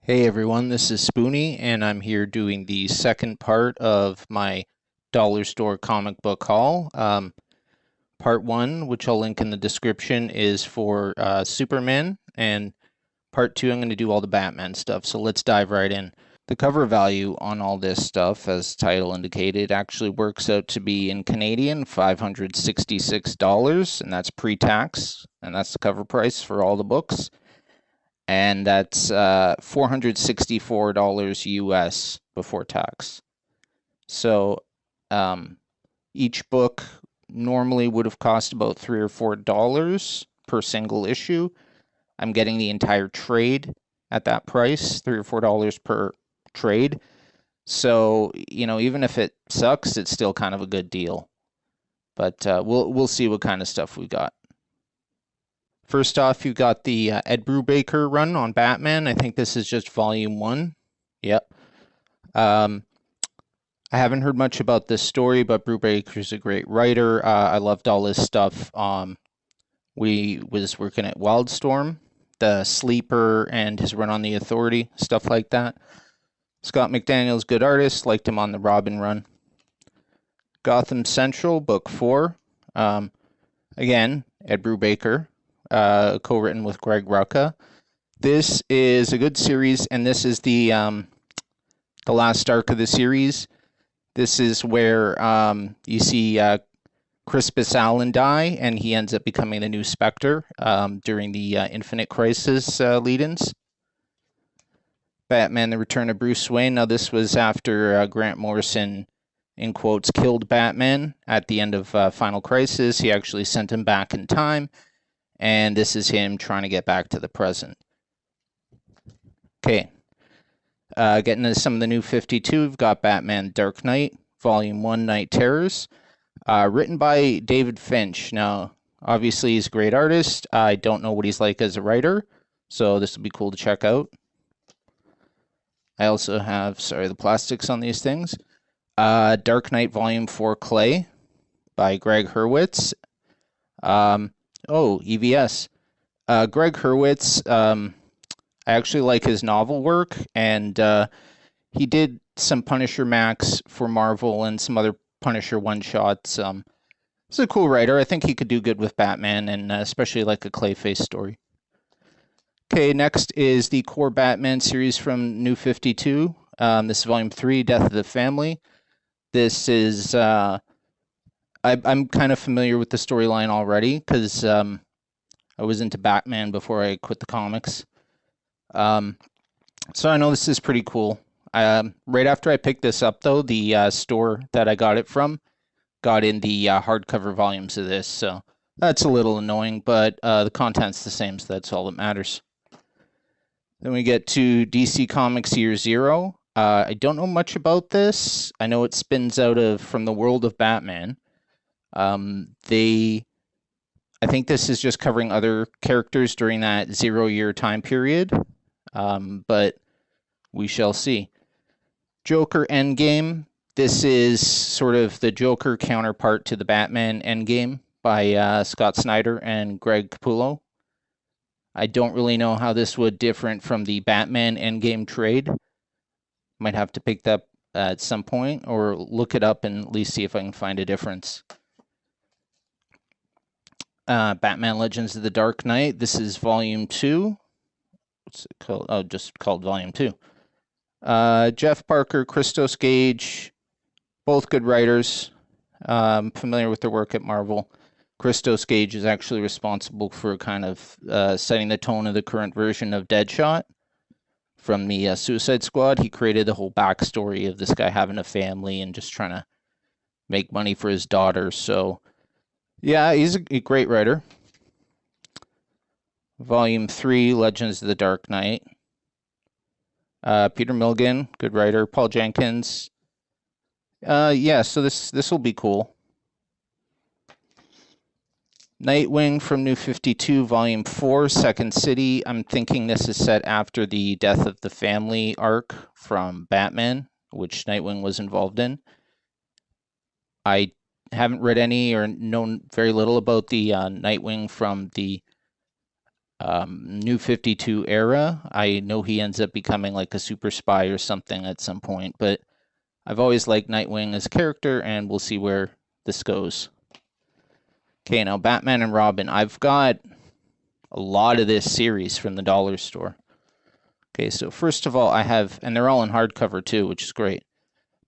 Hey everyone, this is Spoonie, and I'm here doing the second part of my dollar store comic book haul. Part one, which I'll link in the description, is for Superman, and part two, I'm going to do all the Batman stuff. So let's dive right in. The cover value on all this stuff, as title indicated, actually works out to be in Canadian $566, and that's pre-tax, and that's the cover price for all the books. And that's $464 US before tax. So each book normally would have cost about $3 or $4 per single issue. I'm getting the entire trade at that price, $3 or $4 per trade. So, even if it sucks, it's still kind of a good deal. But we'll see what kind of stuff we got. First off, you've got the Ed Brubaker run on Batman. I think this is just volume 1. Yep. I haven't heard much about this story, but Brubaker's a great writer. I loved all his stuff. We was working at Wildstorm, The Sleeper, and his run on The Authority, stuff like that. Scott McDaniel's good artist. Liked him on the Robin run. Gotham Central, book 4. Again, Ed Brubaker. Co-written with Greg Rucka. This is a good series, and this is the last arc of the series. This is where you see Crispus Allen die, and he ends up becoming the new Spectre during the Infinite Crisis lead-ins. Batman: The Return of Bruce Wayne. Now, this was after Grant Morrison, in quotes, killed Batman at the end of Final Crisis. He actually sent him back in time. And this is him trying to get back to the present. Okay. Getting into some of the new 52, we've got Batman Dark Knight, Volume 1, Night Terrors. Written by David Finch. Now, obviously, he's a great artist. I don't know what he's like as a writer, so this will be cool to check out. I also have, the plastics on these things. Dark Knight Volume 4, Clay by Greg Hurwitz. EVS. Greg Hurwitz, I actually like his novel work, and he did some Punisher Max for Marvel and some other Punisher one-shots. He's a cool writer. I think he could do good with Batman, and especially like a Clayface story. Okay, next is the core Batman series from New 52. This is Volume 3, Death of the Family. This is... I'm kind of familiar with the storyline already because I was into Batman before I quit the comics. So I know this is pretty cool. Right after I picked this up, though, the store that I got it from got in the hardcover volumes of this, so that's a little annoying, but the content's the same, so that's all that matters. Then we get to DC Comics Year Zero. I don't know much about this. I know it spins out from the world of Batman. I think this is just covering other characters during that 0-year time period, but we shall see. Joker Endgame. This is sort of the Joker counterpart to the Batman Endgame by Scott Snyder and Greg Capullo. I don't really know how this would different from the Batman Endgame trade. Might have to pick that up at some point or look it up and at least see if I can find a difference. Batman Legends of the Dark Knight. This is Volume 2. What's it called? Oh, just called Volume 2. Jeff Parker, Christos Gage, both good writers. Familiar with their work at Marvel. Christos Gage is actually responsible for kind of setting the tone of the current version of Deadshot from the Suicide Squad. He created the whole backstory of this guy having a family and just trying to make money for his daughter. So, yeah, he's a great writer. Volume 3, Legends of the Dark Knight. Peter Milligan, good writer. Paul Jenkins. Yeah, so this will be cool. Nightwing from New 52, Volume 4, Second City. I'm thinking this is set after the Death of the Family arc from Batman, which Nightwing was involved in. I haven't read any or known very little about the Nightwing from the New 52 era. I know he ends up becoming like a super spy or something at some point, but I've always liked Nightwing as a character, and we'll see where this goes. Okay, now Batman and Robin. I've got a lot of this series from the dollar store. Okay, so first of all, I have, and they're all in hardcover too, which is great.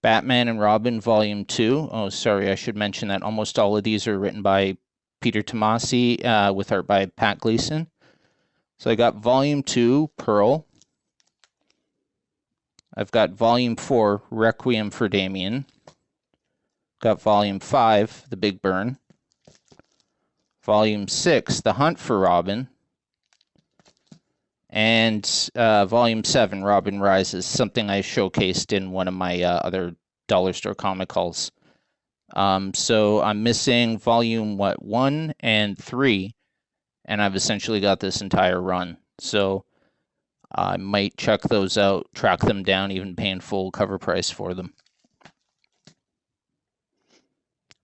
Batman and Robin Volume 2. Oh, sorry, I should mention that almost all of these are written by Peter Tomasi with art by Pat Gleason. So I got Volume 2, Pearl. I've got Volume 4, Requiem for Damien. Got Volume 5, The Big Burn. Volume 6, The Hunt for Robin. And Volume 7, Robin Rises, something I showcased in one of my other dollar store comic hauls. So I'm missing Volume 1 and 3, and I've essentially got this entire run. So I might check those out, track them down, even paying full cover price for them.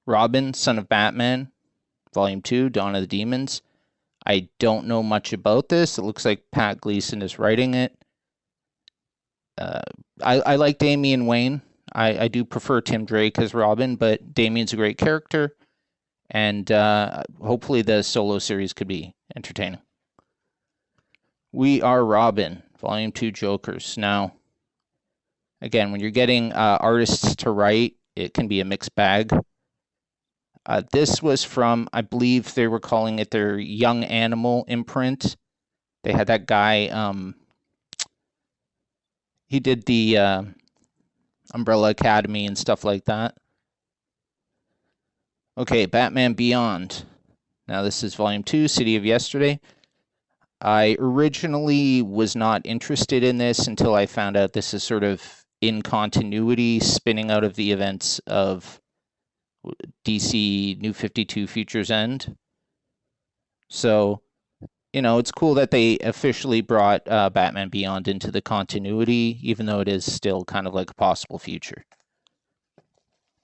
Robin, Son of Batman, Volume 2, Dawn of the Demons. I don't know much about this. It looks like Pat Gleason is writing it. I like Damian Wayne. I do prefer Tim Drake as Robin, but Damian's a great character, and hopefully the solo series could be entertaining. We Are Robin, Volume 2, Jokers. Now, again, when you're getting artists to write, it can be a mixed bag. This was from, I believe they were calling it their Young Animal imprint. They had that guy, he did the Umbrella Academy and stuff like that. Okay, Batman Beyond. Now this is Volume 2, City of Yesterday. I originally was not interested in this until I found out this is sort of in continuity, spinning out of the events of DC New 52 Future's End. So, you know, it's cool that they officially brought Batman Beyond into the continuity, even though it is still kind of like a possible future.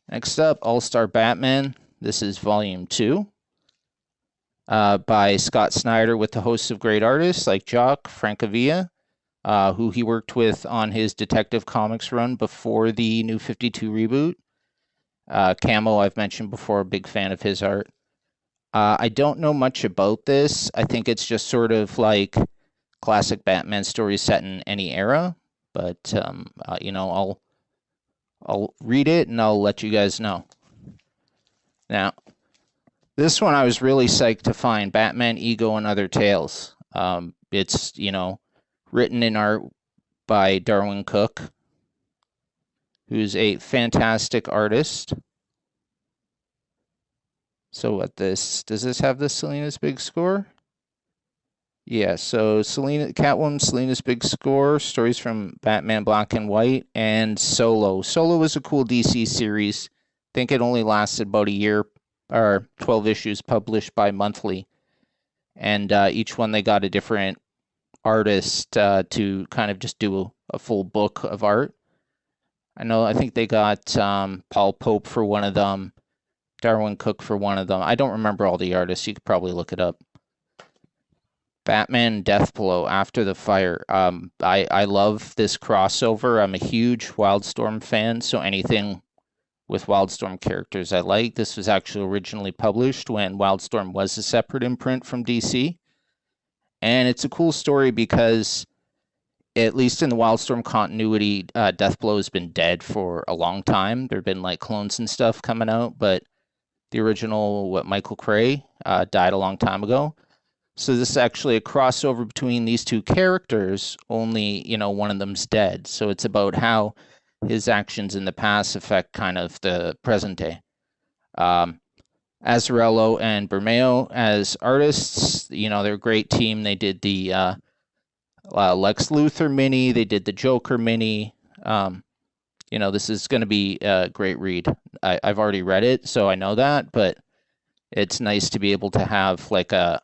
Next up, All-Star Batman. This is Volume 2 by Scott Snyder with the hosts of great artists like Jock Francavilla, who he worked with on his Detective Comics run before the New 52 reboot. Camo, I've mentioned before, big fan of his art. I don't know much about this. I think it's just sort of like classic Batman stories set in any era, but you know, I'll read it and I'll let you guys know. Now, this one I was really psyched to find, Batman, Ego, and Other Tales. It's, you know, written in art by Darwin Cook, who's a fantastic artist. So what does this have the Selena's Big Score? Yeah, so Catwoman, Selena's Big Score, stories from Batman Black and White, and Solo. Solo was a cool DC series. I think it only lasted about a year, or 12 issues published bi-monthly. And each one they got a different artist to kind of just do a full book of art. I think they got Paul Pope for one of them, Darwin Cook for one of them. I don't remember all the artists. You could probably look it up. Batman Deathblow, After the Fire. I love this crossover. I'm a huge Wildstorm fan, so anything with Wildstorm characters I like. This was actually originally published when Wildstorm was a separate imprint from DC. And it's a cool story because, at least in the Wildstorm continuity, Deathblow has been dead for a long time. There have been like clones and stuff coming out, but the original, Michael Cray, died a long time ago. So this is actually a crossover between these two characters, only, you know, one of them's dead. So it's about how his actions in the past affect kind of the present day. Azzarello and Bermeo as artists, you know, they're a great team. They did the Lex Luthor mini, they did the Joker mini. You know, this is going to be a great read. I've already read it, so I know that, but it's nice to be able to have like a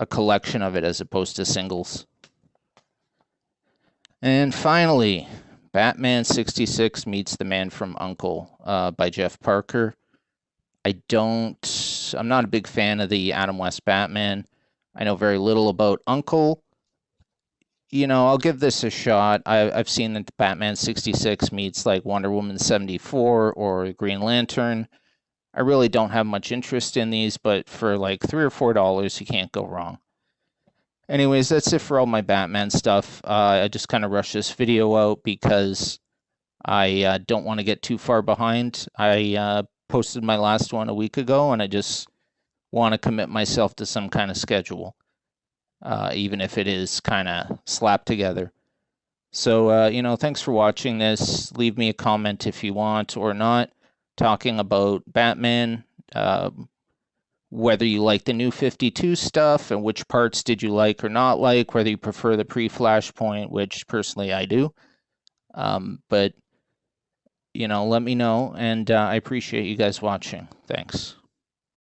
collection of it as opposed to singles. And finally, Batman 66 Meets the Man from U.N.C.L.E. By Jeff Parker. I'm not a big fan of the Adam West Batman. I know very little about Uncle. I'll give this a shot. I've seen that Batman 66 meets like Wonder Woman 74 or Green Lantern. I really don't have much interest in these, but for like $3 or $4, you can't go wrong. Anyways, that's it for all my Batman stuff. I just kind of rushed this video out because I don't want to get too far behind. I posted my last one a week ago, and I just want to commit myself to some kind of schedule, even if it is kind of slapped together. So, thanks for watching this. Leave me a comment if you want or not, talking about Batman, whether you like the new 52 stuff and which parts did you like or not like, whether you prefer the pre-Flashpoint, which personally I do. But let me know, and I appreciate you guys watching. Thanks.